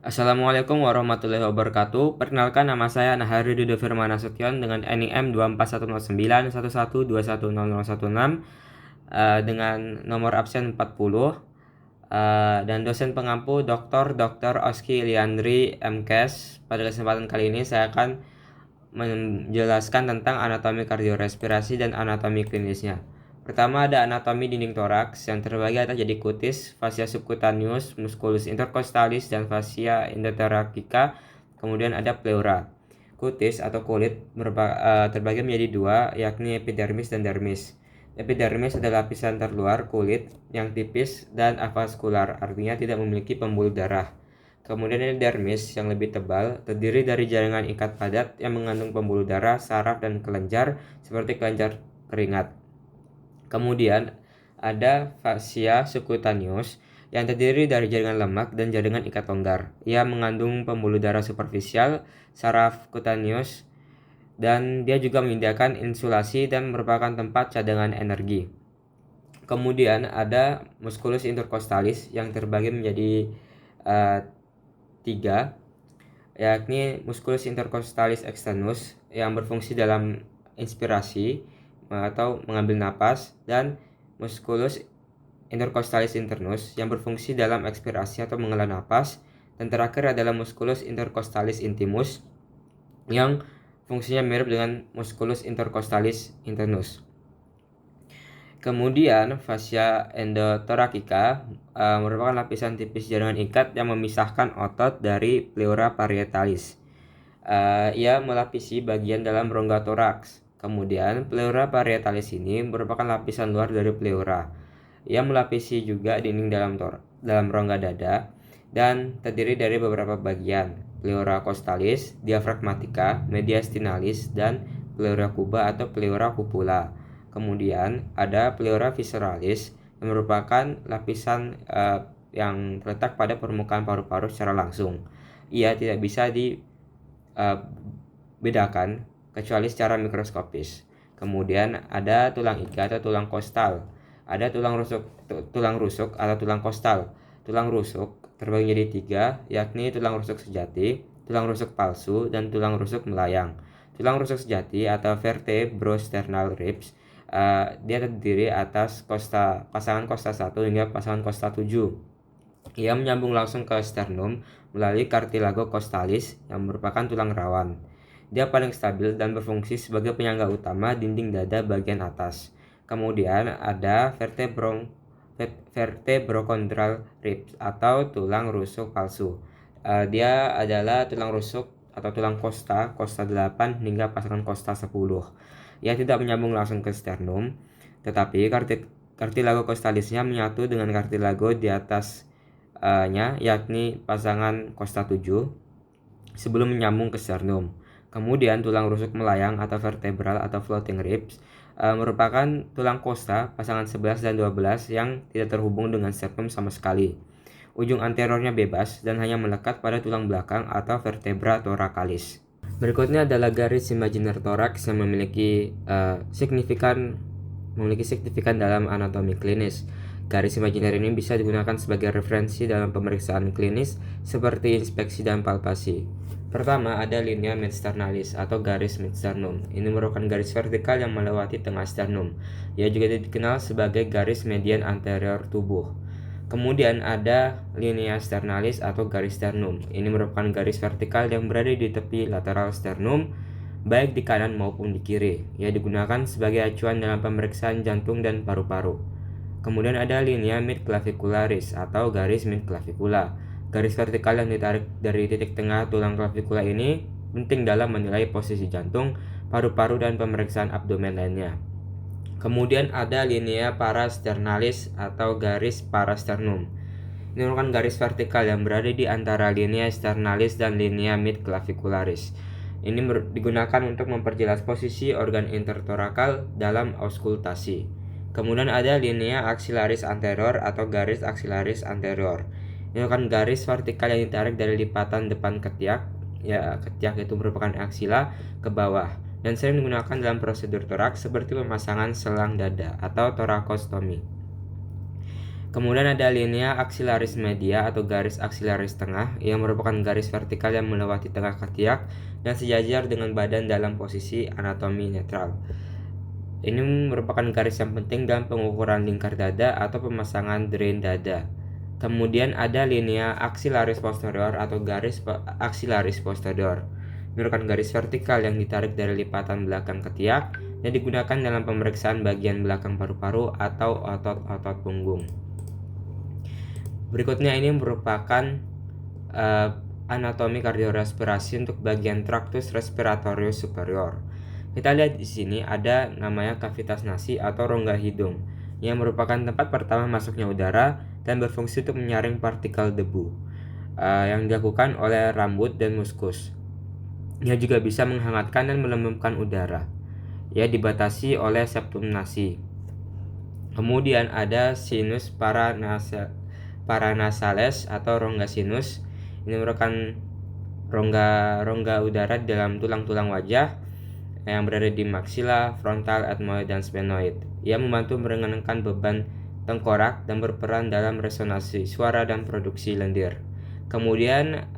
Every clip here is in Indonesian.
Assalamualaikum warahmatullahi wabarakatuh. Perkenalkan, nama saya Nahari Dudo Firman Nasution dengan NIM 2410911210016 dengan nomor absen 40 dan dosen pengampu Dr. Oski Liandri MKes. Pada kesempatan kali ini saya akan menjelaskan tentang anatomi kardiorespirasi dan anatomi klinisnya. Pertama ada anatomi dinding toraks yang terbagi atas jadi kutis, fascia subcutaneus, musculus intercostalis, dan fascia endothoracica. Kemudian ada pleura. Kutis atau kulit terbagi menjadi dua, yakni epidermis dan dermis. Epidermis adalah lapisan terluar kulit yang tipis dan avaskular, artinya tidak memiliki pembuluh darah. Kemudian ada dermis yang lebih tebal, terdiri dari jaringan ikat padat yang mengandung pembuluh darah, saraf, dan kelenjar seperti kelenjar keringat. Kemudian ada fascia subcutaneus yang terdiri dari jaringan lemak dan jaringan ikat longgar. Ia mengandung pembuluh darah superficial, saraf kutaneus, dan dia juga menyediakan insulasi dan merupakan tempat cadangan energi. Kemudian ada musculus intercostalis yang terbagi menjadi tiga, yakni musculus intercostalis externus yang berfungsi dalam inspirasi atau mengambil napas, dan musculus intercostalis internus yang berfungsi dalam ekspirasi atau menghela napas, dan terakhir adalah musculus intercostalis intimus yang fungsinya mirip dengan musculus intercostalis internus. Kemudian fascia endothoracica merupakan lapisan tipis jaringan ikat yang memisahkan otot dari pleura parietalis. Ia melapisi bagian dalam rongga toraks. Kemudian pleura parietalis ini merupakan lapisan luar dari pleura. Ia melapisi juga dinding dalam rongga dada dan terdiri dari beberapa bagian: pleura costalis, diaphragmatica, mediastinalis, dan pleura cuba atau pleura cupula. Kemudian ada pleura visceralis yang merupakan lapisan yang terletak pada permukaan paru-paru secara langsung. Ia tidak bisa bedakan kecuali secara mikroskopis. Kemudian ada tulang iga atau tulang kostal. Ada tulang rusuk atau tulang kostal. Tulang rusuk terbagi menjadi tiga, yakni tulang rusuk sejati, tulang rusuk palsu, dan tulang rusuk melayang. Tulang rusuk sejati atau vertebrosternal ribs dia terdiri atas pasangan kosta 1 hingga pasangan kosta 7. Ia menyambung langsung ke sternum melalui cartilago costalis yang merupakan tulang rawan. Dia paling stabil dan berfungsi sebagai penyangga utama dinding dada bagian atas. Kemudian ada vertebrochondral ribs atau tulang rusuk palsu. Dia adalah tulang rusuk atau tulang kosta 8 hingga pasangan kosta 10. Ia tidak menyambung langsung ke sternum, tetapi cartilago costalisnya menyatu dengan cartilago di atasnya, yakni pasangan kosta 7, sebelum menyambung ke sternum. Kemudian tulang rusuk melayang atau vertebral atau floating ribs merupakan tulang kosta pasangan 11 dan 12 yang tidak terhubung dengan sternum sama sekali. Ujung anteriornya bebas dan hanya melekat pada tulang belakang atau vertebra thoracalis. Berikutnya adalah garis imaginer toraks yang memiliki signifikan dalam anatomi klinis. Garis imaginer ini bisa digunakan sebagai referensi dalam pemeriksaan klinis seperti inspeksi dan palpasi. Pertama ada linea midsternalis atau garis midsternum. Ini merupakan garis vertikal yang melewati tengah sternum. Ia juga dikenal sebagai garis median anterior tubuh. Kemudian ada linea sternalis atau garis sternum. Ini merupakan garis vertikal yang berada di tepi lateral sternum, baik di kanan maupun di kiri. Ia digunakan sebagai acuan dalam pemeriksaan jantung dan paru-paru. Kemudian ada linea midclavicularis atau garis midclavicula. Garis vertikal yang ditarik dari titik tengah tulang clavikula ini penting dalam menilai posisi jantung, paru-paru, dan pemeriksaan abdomen lainnya. Kemudian ada linea parasternalis atau garis parasternum. Ini merupakan garis vertikal yang berada di antara linea sternalis dan linea midclavicularis. Ini digunakan untuk memperjelas posisi organ intertorakal dalam auskultasi. Kemudian ada linea axillaris anterior atau garis axillaris anterior. Ini merupakan garis vertikal yang ditarik dari lipatan depan ketiak. Ya, ketiak itu merupakan aksila ke bawah dan sering digunakan dalam prosedur toraks seperti pemasangan selang dada atau torakostomi. Kemudian ada linea axillaris media atau garis aksilaris tengah yang merupakan garis vertikal yang melewati tengah ketiak dan sejajar dengan badan dalam posisi anatomi netral. Ini merupakan garis yang penting dalam pengukuran lingkar dada atau pemasangan drain dada. Kemudian ada linea axillaris posterior atau garis axillaris posterior. Merupakan garis vertikal yang ditarik dari lipatan belakang ketiak dan digunakan dalam pemeriksaan bagian belakang paru-paru atau otot-otot punggung. Berikutnya ini merupakan anatomi kardiorespirasi untuk bagian traktus respiratorius superior. Kita lihat di sini ada namanya kavitas nasi atau rongga hidung yang merupakan tempat pertama masuknya udara dan berfungsi untuk menyaring partikel debu yang dilakukan oleh rambut dan muskus. Ia juga bisa menghangatkan dan melembabkan udara. Ia dibatasi oleh septum nasi. Kemudian ada sinus paranasales atau rongga sinus. Ini merupakan rongga udara di dalam tulang-tulang wajah yang berada di maksila, frontal, ethmoid, dan sphenoid. Ia membantu meringankan beban tengkorak dan berperan dalam resonansi suara dan produksi lendir. Kemudian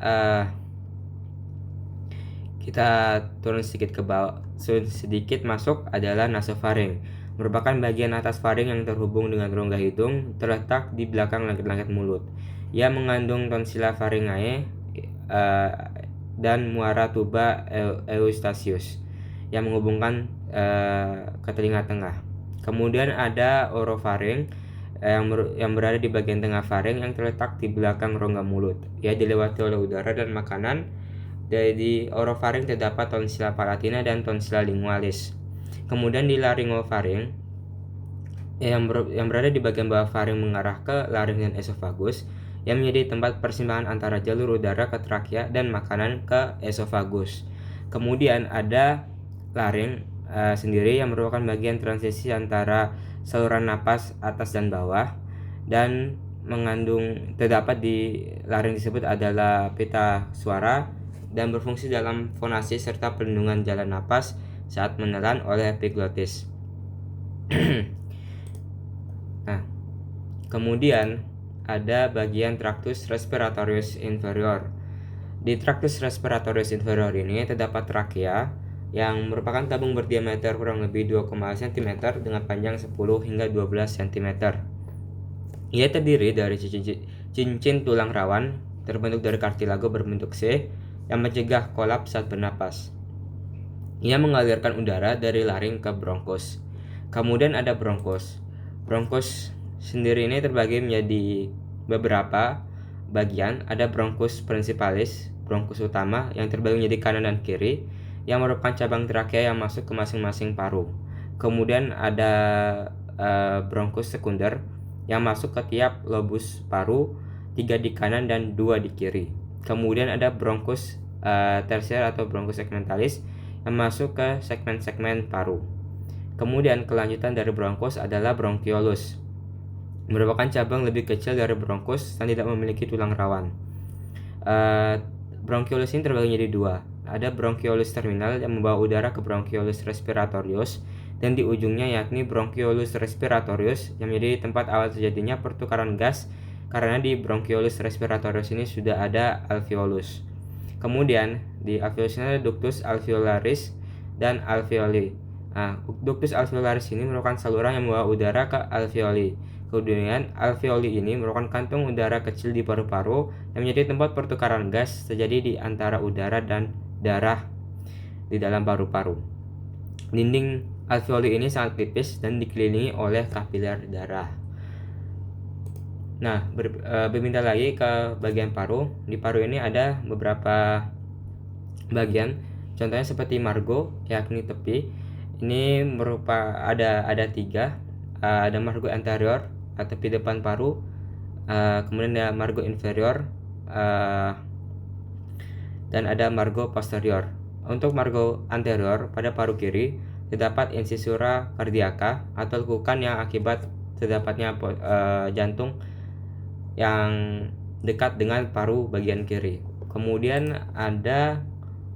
kita turun sedikit ke bawah, sedikit masuk adalah nasofaring. Merupakan bagian atas faring yang terhubung dengan rongga hidung, terletak di belakang langit-langit mulut. Ia mengandung tonsilla pharyngae dan muara tuba eustachius yang menghubungkan ke telinga tengah. Kemudian ada orofaring yang berada di bagian tengah faring yang terletak di belakang rongga mulut. Ia dilewati oleh udara dan makanan. Di orofaring terdapat tonsilla palatina dan tonsilla lingualis. Kemudian di laryngofaring yang berada di bagian bawah faring mengarah ke laring dan esofagus yang menjadi tempat persimpangan antara jalur udara ke trakea dan makanan ke esofagus. Kemudian ada laring sendiri yang merupakan bagian transisi antara saluran napas atas dan bawah dan terdapat di laring disebut adalah pita suara dan berfungsi dalam fonasi serta pelindungan jalan napas saat menelan oleh epiglotis. Nah, kemudian ada bagian traktus respiratorius inferior. Di traktus respiratorius inferior ini terdapat trakea yang merupakan tabung berdiameter kurang lebih 2,5 cm dengan panjang 10 hingga 12 cm. Ia terdiri dari cincin tulang rawan terbentuk dari kartilago berbentuk C yang mencegah kolaps saat bernapas. Ia mengalirkan udara dari laring ke bronkus. Kemudian ada bronkus. Bronkus sendiri ini terbagi menjadi beberapa bagian. Ada bronkus principalis, bronkus utama yang terbagi menjadi kanan dan kiri, yang merupakan cabang trakea yang masuk ke masing-masing paru. Kemudian ada bronkus sekunder yang masuk ke tiap lobus paru, 3 di kanan dan 2 di kiri. Kemudian ada bronkus tersier atau bronkus segmentalis yang masuk ke segmen-segmen paru. Kemudian kelanjutan dari bronkus adalah bronchiolus, merupakan cabang lebih kecil dari bronkus dan tidak memiliki tulang rawan. Bronchiolus ini terbagi menjadi 2. Ada bronchiolus terminal yang membawa udara ke bronchiolus respiratorius dan di ujungnya yakni bronchiolus respiratorius yang menjadi tempat awal terjadinya pertukaran gas karena di bronchiolus respiratorius ini sudah ada alveolus. Kemudian di alveolus ini ada ductus alveolaris dan alveoli. Nah, ductus alveolaris ini merupakan saluran yang membawa udara ke alveoli. Kemudian alveoli ini merupakan kantung udara kecil di paru-paru yang menjadi tempat pertukaran gas terjadi di antara udara dan darah di dalam paru-paru. Dinding alveoli ini sangat tipis dan dikelilingi oleh kapiler darah. Nah, berpindah lagi ke bagian paru. Di paru ini ada beberapa bagian, contohnya seperti margo, yakni tepi. Ini ada 3. Ada margo anterior, tepi depan paru. Kemudian ada margo inferior, dan ada margo posterior. Untuk margo anterior pada paru kiri terdapat incisura cardiaca atau lekukan yang akibat terdapatnya jantung yang dekat dengan paru bagian kiri. Kemudian ada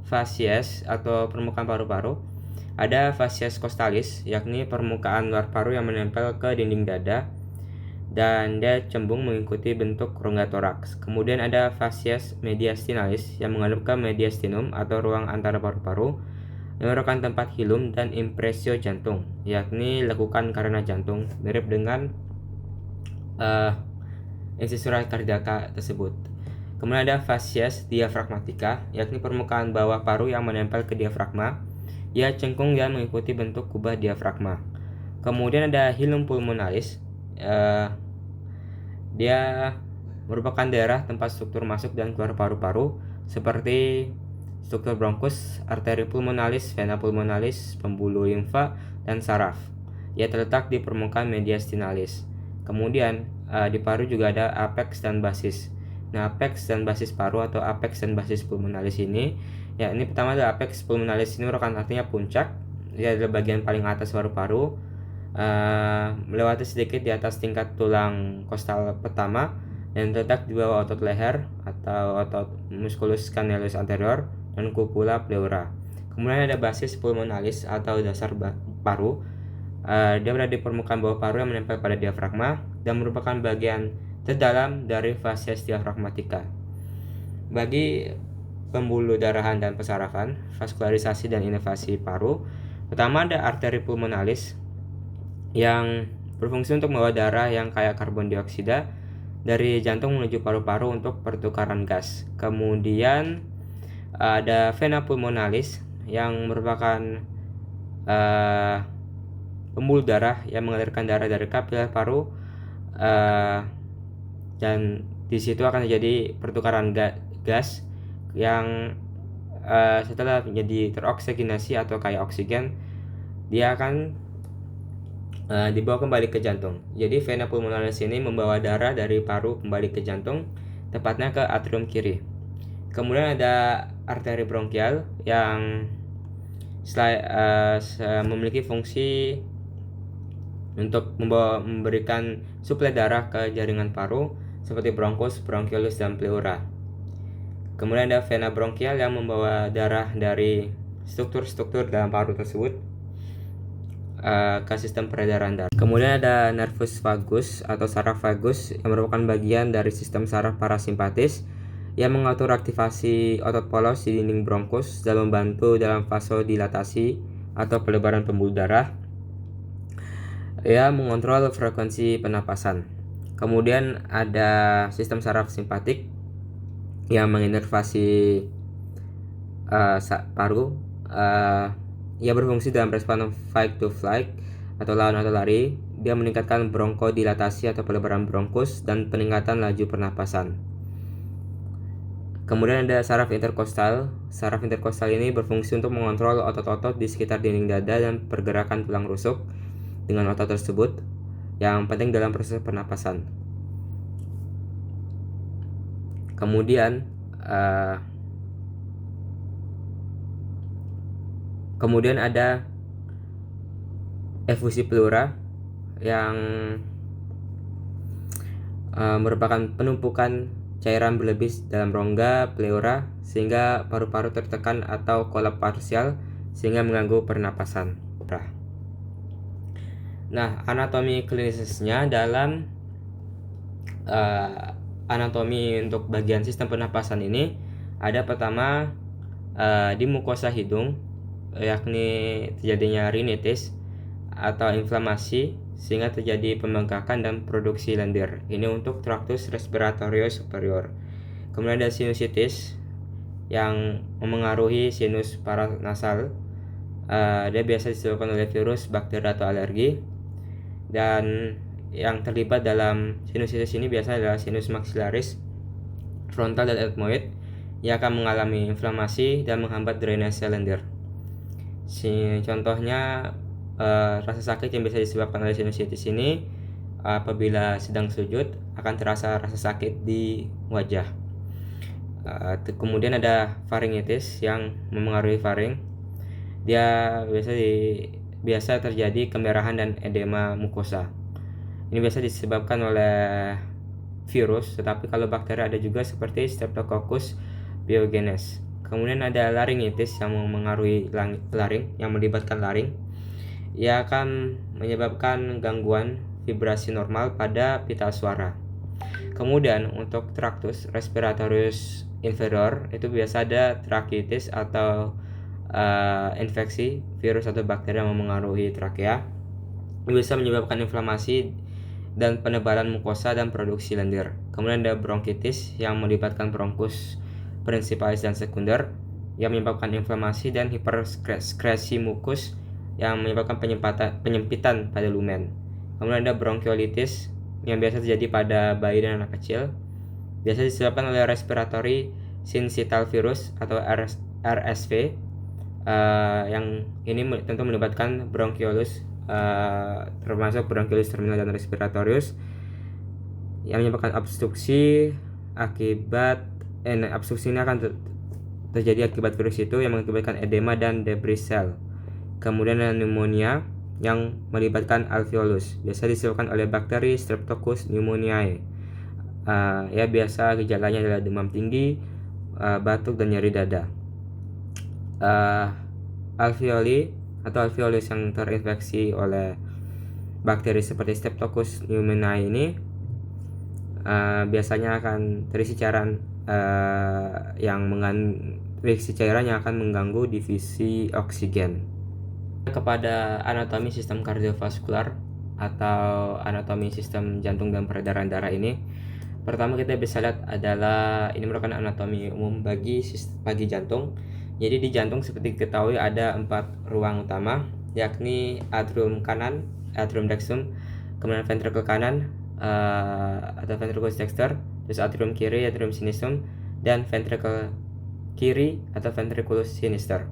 facies atau permukaan paru-paru. Ada facies costalis, yakni permukaan luar paru yang menempel ke dinding dada. dan dia cenderung mengikuti bentuk rongga toraks. Kemudian ada facies mediastinalis yang menghadap ke mediastinum atau ruang antara paru-paru yang merupakan tempat hilum dan impresio jantung, yakni lekukan karena jantung, mirip dengan insisural cardiaca tersebut. Kemudian ada facies diafragmatica, yakni permukaan bawah paru yang menempel ke diafragma. Ia cengkung dan mengikuti bentuk kubah diafragma. Kemudian ada hilum pulmonalis. Dia merupakan daerah tempat struktur masuk dan keluar paru-paru seperti struktur bronkus, arteri pulmonalis, vena pulmonalis, pembuluh limfa, dan saraf. Ia terletak di permukaan mediastinalis. Kemudian di paru juga ada apex dan basis. Nah, apex dan basis paru atau apex dan basis pulmonalis ini, ya ini pertama adalah apex pulmonalis ini merupakan artinya puncak. Dia adalah bagian paling atas paru-paru, melewati sedikit di atas tingkat tulang kostal pertama dan terletak di bawah otot leher atau otot musculus canalis anterior dan cupula pleura. Kemudian ada basis pulmonalis atau dasar paru. Dia berada di permukaan bawah paru yang menempel pada diafragma dan merupakan bagian terdalam dari facies diafragmatica. Bagi pembuluh darahan dan pesarafan, vaskularisasi dan inervasi paru, pertama ada arteri pulmonalis yang berfungsi untuk membawa darah yang kaya karbon dioksida dari jantung menuju paru-paru untuk pertukaran gas. Kemudian ada vena pulmonalis yang merupakan pembuluh darah yang mengalirkan darah dari kapiler paru, dan di situ akan terjadi pertukaran gas yang setelah menjadi teroksigenasi atau kaya oksigen, dia akan dibawa kembali ke jantung. Jadi vena pulmonalis ini membawa darah dari paru kembali ke jantung, tepatnya ke atrium kiri. Kemudian ada arteri bronkial yang memiliki fungsi untuk memberikan suplai darah ke jaringan paru seperti bronchus, bronchiolus, dan pleura. Kemudian ada vena bronkial yang membawa darah dari struktur-struktur dalam paru tersebut ke sistem peredaran darah. Kemudian ada nervus vagus atau saraf vagus yang merupakan bagian dari sistem saraf parasimpatis yang mengatur aktivasi otot polos di dinding bronkus dan membantu dalam vasodilatasi atau pelebaran pembuluh darah. Ia mengontrol frekuensi pernapasan. Kemudian ada sistem saraf simpatik yang menginervasi paru. Ia berfungsi dalam respon fight to flight atau lawan atau lari. Dia meningkatkan bronkodilатasi atau pelebaran bronkus dan peningkatan laju pernapasan. Kemudian ada saraf interkostal. Saraf interkostal ini berfungsi untuk mengontrol otot-otot di sekitar dinding dada dan pergerakan tulang rusuk dengan otot tersebut yang penting dalam proses pernapasan. Kemudian ada efusi pleura yang merupakan penumpukan cairan berlebih dalam rongga pleura sehingga paru-paru tertekan atau kolap parsial sehingga mengganggu pernapasan. Nah, anatomi klinisnya dalam anatomi untuk bagian sistem pernapasan ini ada pertama di mukosa hidung, yakni terjadinya rinitis atau inflamasi sehingga terjadi pembengkakan dan produksi lendir. Ini untuk traktus respiratorio superior. Kemudian ada sinusitis yang memengaruhi sinus paranasal. Dia biasa disebabkan oleh virus, bakteri, atau alergi. Dan yang terlibat dalam sinusitis ini biasanya adalah sinus maxillaris, frontal, dan ethmoid yang akan mengalami inflamasi dan menghambat drainase lendir. Contohnya rasa sakit yang bisa disebabkan oleh sinusitis ini apabila sedang sujud akan terasa rasa sakit di wajah. Kemudian ada faringitis yang memengaruhi faring. Dia biasa terjadi kemerahan dan edema mukosa. Ini biasa disebabkan oleh virus, tetapi kalau bakteri ada juga seperti Streptococcus pyogenes. Kemudian ada laringitis yang memengaruhi laring, yang melibatkan laring. Ia akan menyebabkan gangguan vibrasi normal pada pita suara. Kemudian untuk traktus respiratorius inferior itu biasa ada trakitis atau infeksi virus atau bakteri yang memengaruhi trakea, bisa menyebabkan inflamasi dan penebalan mukosa dan produksi lendir. Kemudian ada bronkitis yang melibatkan bronkus principalis dan sekunder yang menyebabkan inflamasi dan hiperskresi mukus yang menyebabkan penyempitan pada lumen. Kemudian ada bronkiolitis yang biasa terjadi pada bayi dan anak kecil, biasa disebabkan oleh respiratory syncytial virus atau RSV, yang ini tentu melibatkan bronchiolus, termasuk bronchiolus terminal dan respiratorius, yang menyebabkan obstruksi akibat obstruksi ini akan terjadi akibat virus itu yang mengakibatkan edema dan debris sel. Kemudian ada pneumonia yang melibatkan alveolus, biasa disebabkan oleh bakteri Streptococcus pneumoniae. Ya biasa gejalanya adalah demam tinggi, batuk dan nyeri dada. Alveoli atau alveolus yang terinfeksi oleh bakteri seperti Streptococcus pneumoniae ini biasanya akan terisi cairan yang akan mengganggu divisi oksigen. Kepada anatomi sistem kardiovaskular atau anatomi sistem jantung dan peredaran darah ini, pertama kita bisa lihat adalah ini merupakan anatomi umum bagi jantung. Jadi di jantung seperti diketahui ada 4 ruang utama, yakni atrium kanan, atrium dextrum, kemudian ventricle kanan atau ventriculus dexter, terus atrium kiri, atrium sinistrum, dan ventricle kiri atau ventriculus sinister.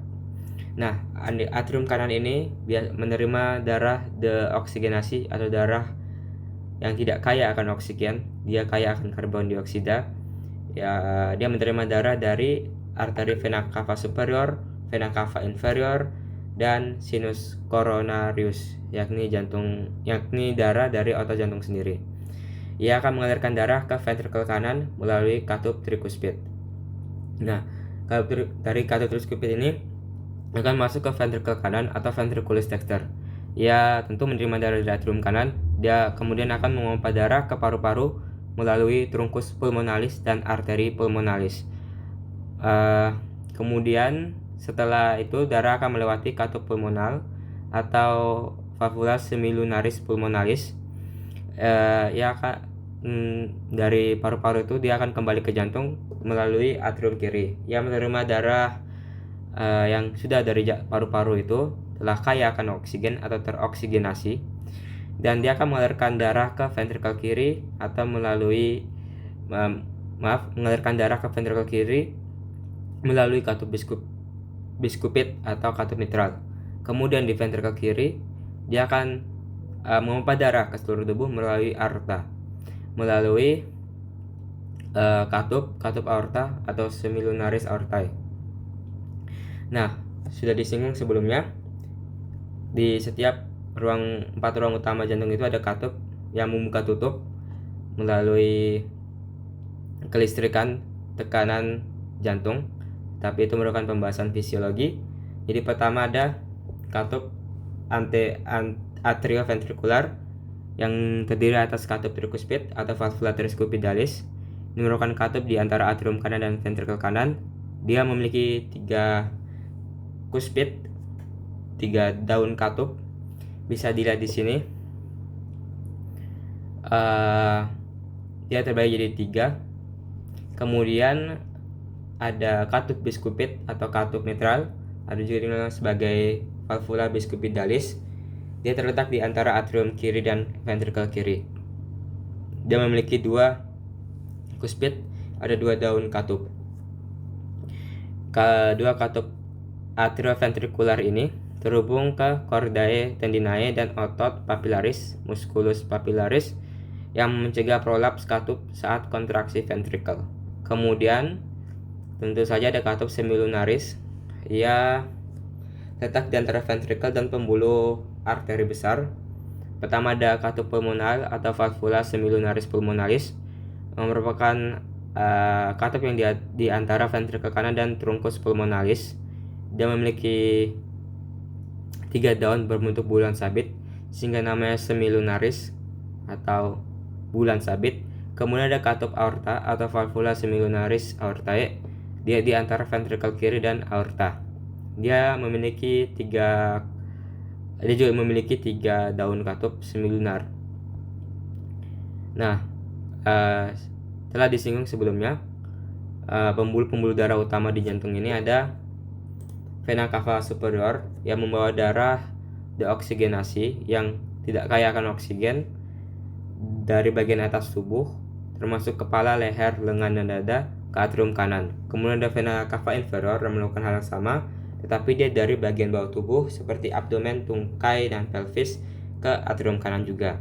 Nah, atrium kanan ini menerima darah deoksigenasi atau darah yang tidak kaya akan oksigen, dia kaya akan karbon dioksida. Ya, dia menerima darah dari arteri vena cava superior, vena cava inferior, dan sinus coronarius, yakni darah dari otot jantung sendiri. Ia akan mengalirkan darah ke ventricle kanan melalui katup tricuspid. Nah, dari katup tricuspid ini akan masuk ke ventricle kanan atau ventriculus dexter. Ia tentu menerima darah dari atrium kanan. Dia kemudian akan memompa darah ke paru-paru melalui truncus pulmonalis dan arteri pulmonalis. Kemudian setelah itu darah akan melewati katup pulmonal atau valvula semilunaris pulmonalis. Ia akan dari paru-paru itu dia akan kembali ke jantung melalui atrium kiri. Ia menerima darah yang sudah dari paru-paru itu telah kaya akan oksigen atau teroksigenasi, dan dia akan mengalirkan darah ke ventricle kiri atau mengalirkan darah ke ventricle kiri melalui katup biskupit atau katup mitral. Kemudian di ventricle kiri dia akan memompa darah ke seluruh tubuh melalui aorta, melalui katup aorta atau semilunaris aortae. Nah, sudah disinggung sebelumnya, di setiap 4 ruang utama jantung itu ada katup yang membuka tutup melalui kelistrikan tekanan jantung, tapi itu merupakan pembahasan fisiologi. Jadi pertama ada katup atrioventrikular yang terdiri atas katup tricuspid atau valvula tricuspidalis. Ini merupakan katup di antara atrium kanan dan ventricle kanan. Dia memiliki 3 kuspid, 3 daun katup, bisa dilihat di sini. Dia terbagi jadi 3. Kemudian ada katup biskupit atau katup mitral, ada juga dikenal sebagai valvula biscupidalis. Dia terletak di antara atrium kiri dan ventricle kiri. Dia memiliki 2 kuspid, ada 2 daun katup. Kedua katup atrioventrikular ini terhubung ke chordae tendinae dan otot papillaris musculus papillaris yang mencegah prolaps katup saat kontraksi ventrikel. Kemudian tentu saja ada katup semilunaris. Ia letak di antara ventrikel dan pembuluh arteri besar. Pertama ada katup pulmonal atau valvula semilunaris pulmonalis, yang merupakan katup yang di antara ventrikel kanan dan truncus pulmonalis. Dia memiliki 3 daun berbentuk bulan sabit sehingga namanya semilunaris. atau bulan sabit. Kemudian ada katup aorta atau valvula semilunaris aortae. Dia di antara ventrikel kiri dan aorta. Dia juga memiliki tiga daun katup semilunar. Nah, telah disinggung sebelumnya, pembuluh darah utama di jantung ini ada vena cava superior yang membawa darah deoksigenasi yang tidak kaya akan oksigen dari bagian atas tubuh, termasuk kepala, leher, lengan, dan dada ke atrium kanan. Kemudian ada vena cava inferior yang melakukan hal yang sama, tetapi dia dari bagian bawah tubuh seperti abdomen, tungkai, dan pelvis ke atrium kanan juga.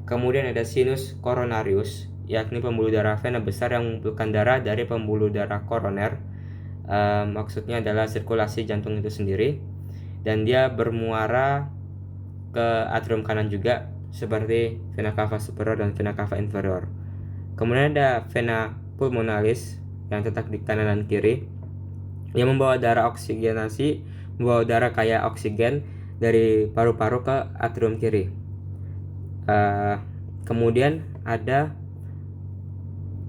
Kemudian ada sinus coronarius, yakni pembuluh darah vena besar yang mengumpulkan darah dari pembuluh darah koroner. Maksudnya adalah sirkulasi jantung itu sendiri, dan dia bermuara ke atrium kanan juga seperti vena cava superior dan vena cava inferior. Kemudian ada vena pulmonalis yang terletak di kanan dan kiri yang membawa darah kaya oksigen dari paru-paru ke atrium kiri. Kemudian ada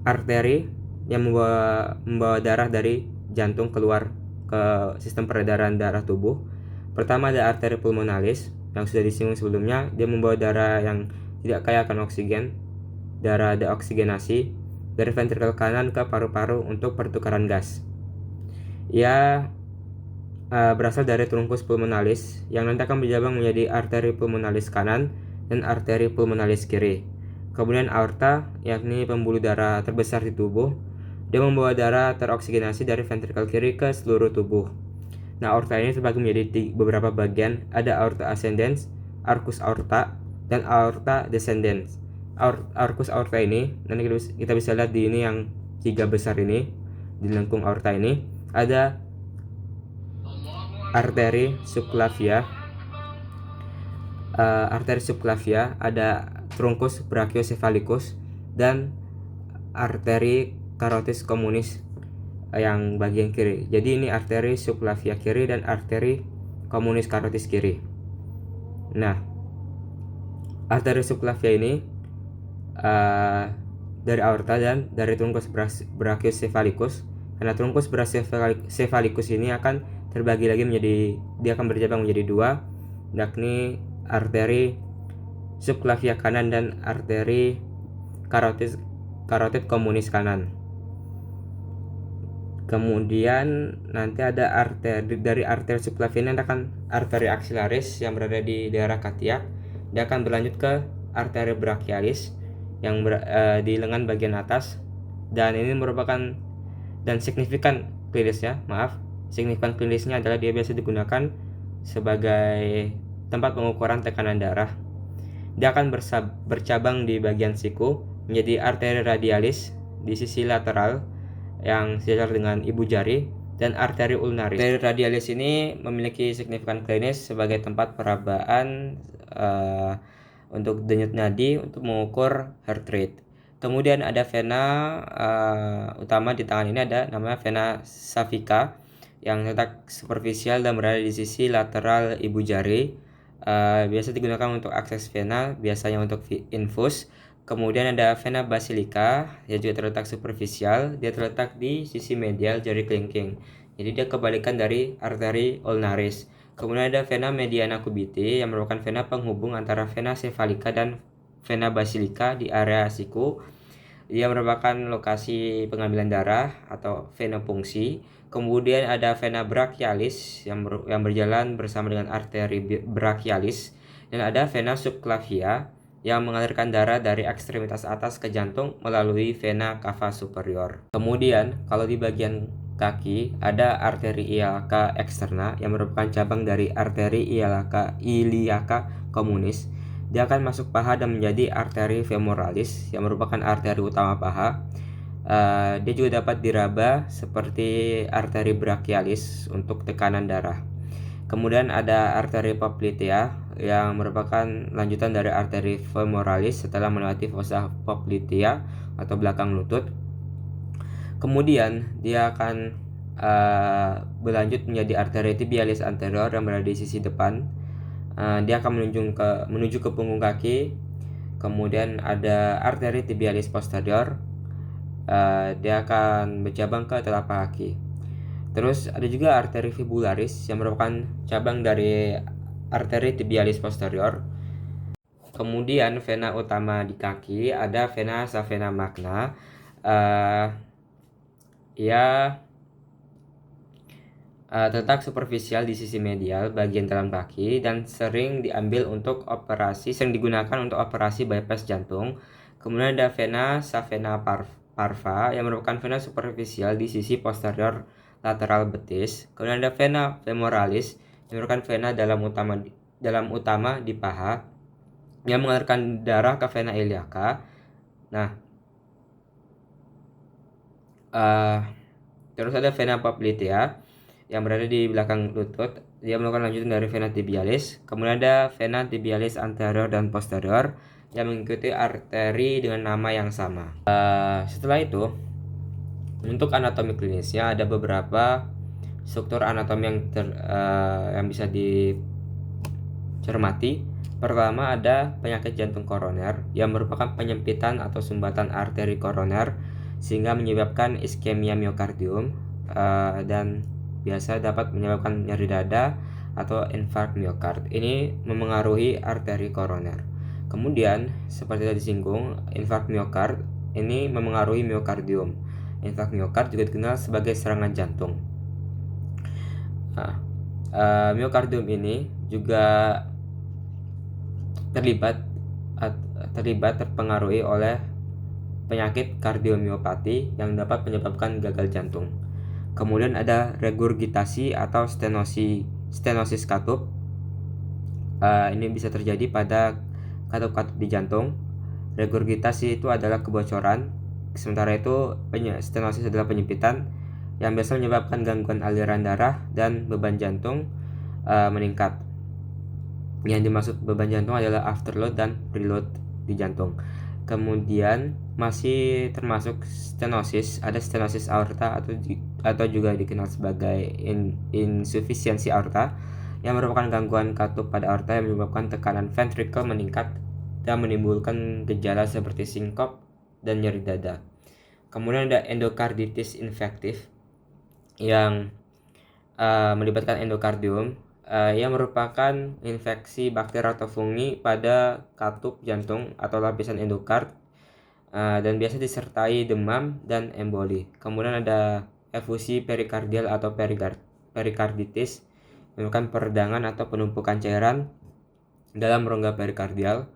arteri yang membawa darah dari jantung keluar ke sistem peredaran darah tubuh. Pertama ada arteri pulmonalis yang sudah disinggung sebelumnya. Dia membawa darah yang tidak kaya akan oksigen, darah deoksigenasi dari ventrikel kanan ke paru-paru untuk pertukaran gas. Ia berasal dari trunkus pulmonalis yang nanti akan berjabang menjadi arteri pulmonalis kanan dan arteri pulmonalis kiri. Kemudian aorta, yakni pembuluh darah terbesar di tubuh. Dia membawa darah teroksigenasi dari ventrikel kiri ke seluruh tubuh. Nah, aorta ini terbagi menjadi beberapa bagian. Ada aorta ascendens, arcus aorta, dan aorta descendens. Arcus aorta ini nanti kita bisa lihat di ini yang tiga besar ini di lengkung aorta ini. Ada arteri subclavia, ada trunkus brachiocephalicus, dan arteri carotis communis yang bagian kiri. Jadi ini arteri subclavia kiri dan arteri communis carotis kiri. Nah, arteri subclavia ini dari aorta dan dari trunkus brachiocephalicus. Karena trunkus brachiocephalicus ini akan terbagi lagi dia akan bercabang menjadi dua, yakni arteri subclavia kanan dan arteri carotid communis kanan. Kemudian nanti ada dari arteri subclavia ini akan arteri axillaris yang berada di daerah katiak. Dia akan berlanjut ke arteri brachialis yang di lengan bagian atas, dan ini merupakan signifikan klinisnya adalah dia biasa digunakan sebagai tempat pengukuran tekanan darah. Dia akan bercabang di bagian siku menjadi arteri radialis di sisi lateral yang sejajar dengan ibu jari, dan arteri ulnaris. Arteri radialis ini memiliki signifikan klinis sebagai tempat perabaan untuk denyut nadi untuk mengukur heart rate. Kemudian ada vena utama di tangan ini ada namanya vena savica yang terletak superficial dan berada di sisi lateral ibu jari. Biasa digunakan untuk akses vena, biasanya untuk infus. Kemudian ada vena basilica yang juga terletak superficial. Dia terletak di sisi medial jari kelingking. Jadi dia kebalikan dari arteri ulnaris. Kemudian ada vena mediana cubiti yang merupakan vena penghubung antara vena cephalica dan vena basilica di area siku. Dia merupakan lokasi pengambilan darah atau venopungsi. Kemudian ada vena brachialis yang berjalan bersama dengan arteri brachialis, dan ada vena subclavia yang mengalirkan darah dari ekstremitas atas ke jantung melalui vena cava superior. Kemudian kalau di bagian kaki ada arteri iliaca externa yang merupakan cabang dari arteri iliaca communis. Dia akan masuk paha dan menjadi arteri femoralis yang merupakan arteri utama paha. Dia juga dapat diraba seperti arteri brachialis untuk tekanan darah. Kemudian ada arteri poplitea yang merupakan lanjutan dari arteri femoralis setelah melewati fossa poplitea atau belakang lutut. Kemudian dia akan berlanjut menjadi arteri tibialis anterior yang berada di sisi depan. Dia akan menuju ke punggung kaki. Kemudian ada arteri tibialis posterior, dia akan bercabang ke telapak kaki. Terus ada juga arteri fibularis yang merupakan cabang dari arteri tibialis posterior. Kemudian vena utama di kaki ada vena savena magna, ia terletak superficial di sisi medial bagian dalam kaki dan sering digunakan untuk operasi bypass jantung. Kemudian ada vena savena parva yang merupakan vena superficial di sisi posterior lateral betis. Kemudian ada vena femoralis yang merupakan vena dalam utama di paha yang mengalirkan darah ke vena iliaca. Nah, terus ada vena popliteal yang berada di belakang lutut. Dia merupakan lanjutan dari vena tibialis. Kemudian ada vena tibialis anterior dan posterior yang mengikuti arteri dengan nama yang sama. Setelah itu, untuk anatomi klinisnya ada beberapa struktur anatomi yang bisa dicermati. Pertama ada penyakit jantung koroner yang merupakan penyempitan atau sumbatan arteri koroner sehingga menyebabkan iskemia miokardium, dan biasa dapat menyebabkan nyeri dada atau infark miokard. Ini memengaruhi arteri koroner. Kemudian seperti tadi disinggung, infark miokard ini memengaruhi miokardium. Infark miokard juga dikenal sebagai serangan jantung. Miokardium ini juga terpengaruhi oleh penyakit kardiomiopati yang dapat menyebabkan gagal jantung. Kemudian ada regurgitasi atau stenosis katup. Ini bisa terjadi pada katup-katup di jantung. Regurgitasi itu adalah kebocoran, sementara itu stenosis adalah penyempitan yang biasa menyebabkan gangguan aliran darah dan beban jantung meningkat. Yang dimaksud beban jantung adalah afterload dan preload di jantung. Kemudian masih termasuk stenosis, ada stenosis aorta atau juga dikenal sebagai insufisiensi aorta yang merupakan gangguan katup pada aorta yang menyebabkan tekanan ventricle meningkat dan menimbulkan gejala seperti sinkop dan nyeri dada. Kemudian ada endokarditis infektif yang melibatkan endokardium, yang merupakan infeksi bakteri atau fungi pada katup jantung atau lapisan endokard, dan biasa disertai demam dan emboli. Kemudian ada efusi perikardial atau perikarditis, merupakan peradangan atau penumpukan cairan dalam rongga perikardial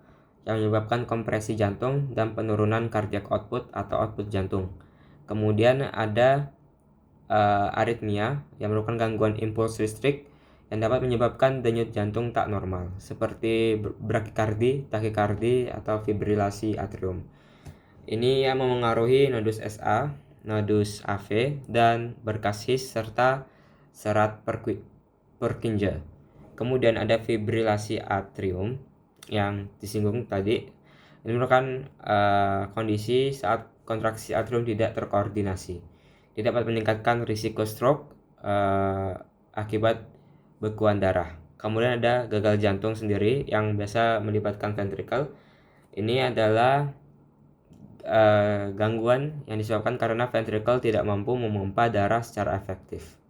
yang menyebabkan kompresi jantung dan penurunan cardiac output atau output jantung. Kemudian ada aritmia yang merupakan gangguan impuls listrik yang dapat menyebabkan denyut jantung tak normal seperti brakikardi, takikardi, atau fibrilasi atrium. Ini yang memengaruhi nodus SA, nodus AV, dan berkas His serta serat Purkinje. Kemudian ada fibrilasi atrium yang disinggung tadi. Ini merupakan kondisi saat kontraksi atrium tidak terkoordinasi. Dia dapat meningkatkan risiko stroke akibat bekuan darah. Kemudian ada gagal jantung sendiri yang biasa melibatkan ventricle. Ini adalah gangguan yang disebabkan karena ventricle tidak mampu memompa darah secara efektif,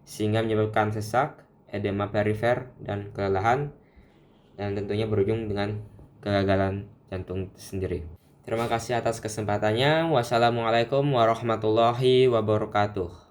sehingga menyebabkan sesak, edema perifer, dan kelelahan, dan tentunya berujung dengan kegagalan jantung sendiri. Terima kasih atas kesempatannya. Wassalamualaikum warahmatullahi wabarakatuh.